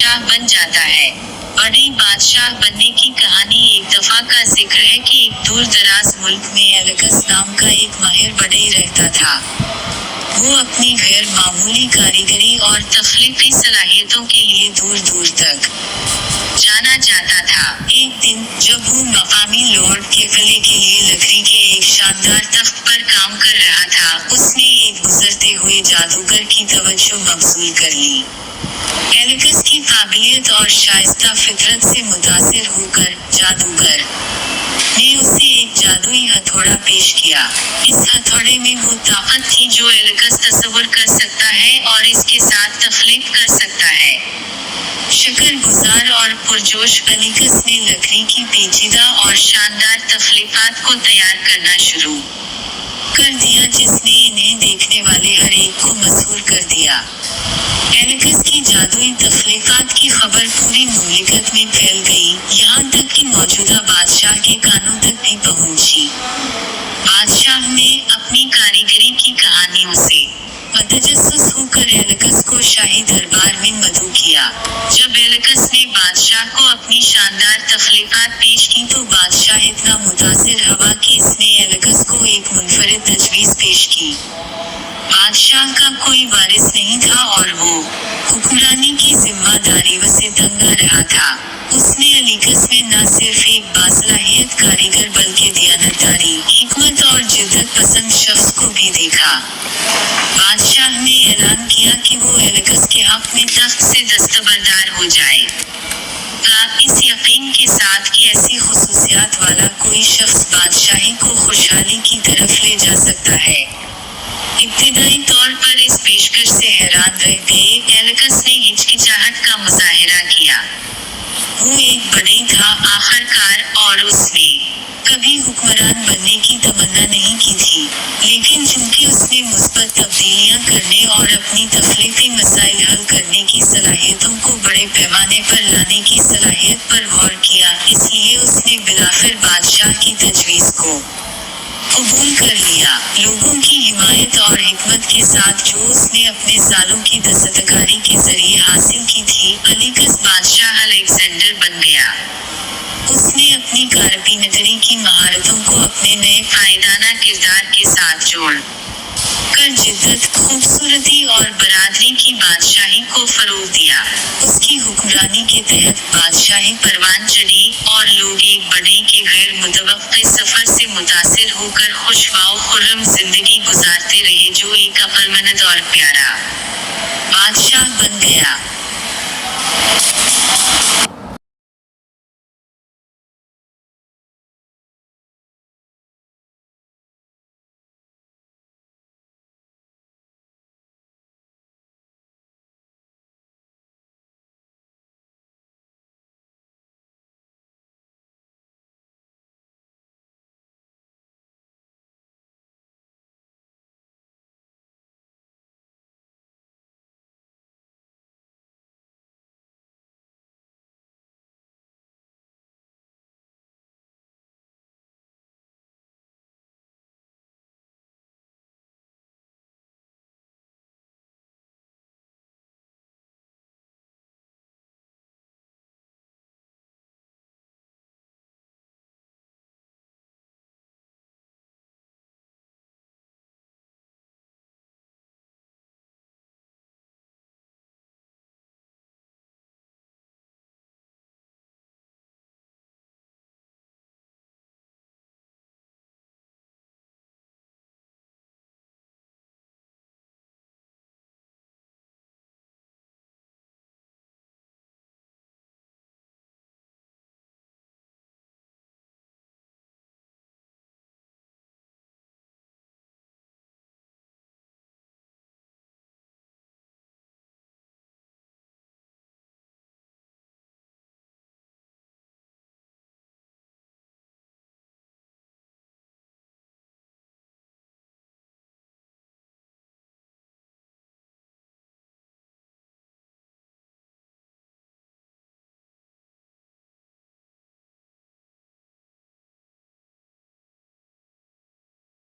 بادشاہ بن جاتا ہے۔ بڑے بادشاہ بننے کی کہانی ایک دفعہ کا ذکر ہے کہ ایک دور دراز ملک میں ایلکس نام کا ایک ماہر بڑھئی رہتا تھا۔ وہ اپنی غیر معمولی کاریگری اور تخلیقی صلاحیتوں کے لیے دور دور تک جانا جاتا تھا۔ ایک دن، جب وہ مقامی لارڈ کے قلعے کے لیے لکڑی کے ایک شاندار تخت پر کام کر رہا تھا، اس نے ایک گزرتے ہوئے جادوگر کی توجہ مبذول کر لی۔ ایلکس کی قابلیت اور شائستہ فطرت سے متاثر ہو کر، جادوگر نے اسے ایک جادوئی ہتھوڑا پیش کیا۔ اس ہتھوڑے میں وہ طاقت تھی جو ایلکس تصور کر سکتا ہے اور اس کے ساتھ تخلیق کر سکتا ہے۔ شکر گزار اور پرجوش ایلکس نے لکڑی کی پیچیدہ اور شاندار تخلیقات کو تیار کرنا شروع کر دیا جس نے انہیں دیکھنے والے ہر ایک کو مسحور کر دیا۔ ایلکس کی جادوئی تخلیقات کی خبر پوری مملکت میں پھیل گئی، یہاں تک کہ موجودہ بادشاہ کے کانوں تک بھی پہنچی۔ بادشاہ نے اپنی کاریگری کی کہانیوں سے متجسس ہو کر ایلکس کو شاہی دربار میں مدعو کیا۔ جب ایلکس نے بادشاہ کو اپنی شاندار تخلیقات پیش کی تو بادشاہ اتنا متاثر ہوا کہ اس نے ایلکس کو ایک منفرد تجویز پیش کی۔ بادشاہ کا کوئی وارث نہیں تھا اور وہ حکمرانی کی ذمہ داریوں سے تنگ آ رہا تھا۔ اس نے ایلکس میں نہ صرف ایک باصلاحیت کاریگر بلکہ دیانتداری، حکمت اور جدت پسند شخص کو بھی دیکھا۔ بادشاہ نے اعلان کیا کہ وہ ایلکس کے حق میں تخت سے دستبردار ہو جائے گا، اس یقین کے ساتھ کہ ایسی خصوصیات والا کوئی شخص بادشاہی کو خوشحالی کی طرف لے جا سکتا ہے۔ ابتدائی طور پر اس پیشکش سے حیران رہ گئے، ایلکس نے ہچکچاہٹ کا مظاہرہ کیا۔ وہ ایک بڑھئی تھا آخر کار، اور اس نے کبھی حکمران بننے کی تمنا نہیں کی تھی، لیکن چونکہ اس نے مثبت تبدیلیاں کرنے اور اپنی تخلیقی مسائل حل کرنے کی صلاحیتوں کو بڑے پیمانے پر لانے کی صلاحیت پر غور کیا، اس لیے اس نے بالآخر بادشاہ کی تجویز کو قبول کر لیا۔ لوگوں کی حمایت اور حکمت کے ساتھ جو اس نے اپنے سالوں کی دستکاری کے ذریعے حاصل کی تھی، ایلکس بادشاہ الیگزینڈر بن گیا۔ اس نے اپنی کارپینٹری کی مہارتوں کو اپنے نئے قائدانہ کردار کے ساتھ جوڑ کر جدت، خوبصورتی اور برادری کی بادشاہی کو فروغ دیا۔ اس کی حکمرانی کے تحت بادشاہی پروان چڑھی اور لوگ ایک بڑھئی کے غیر متوقع سفر سے متاثر ہو کر خوش و خرم زندگی گزارتے رہے جو ایک عقلمند اور پیارا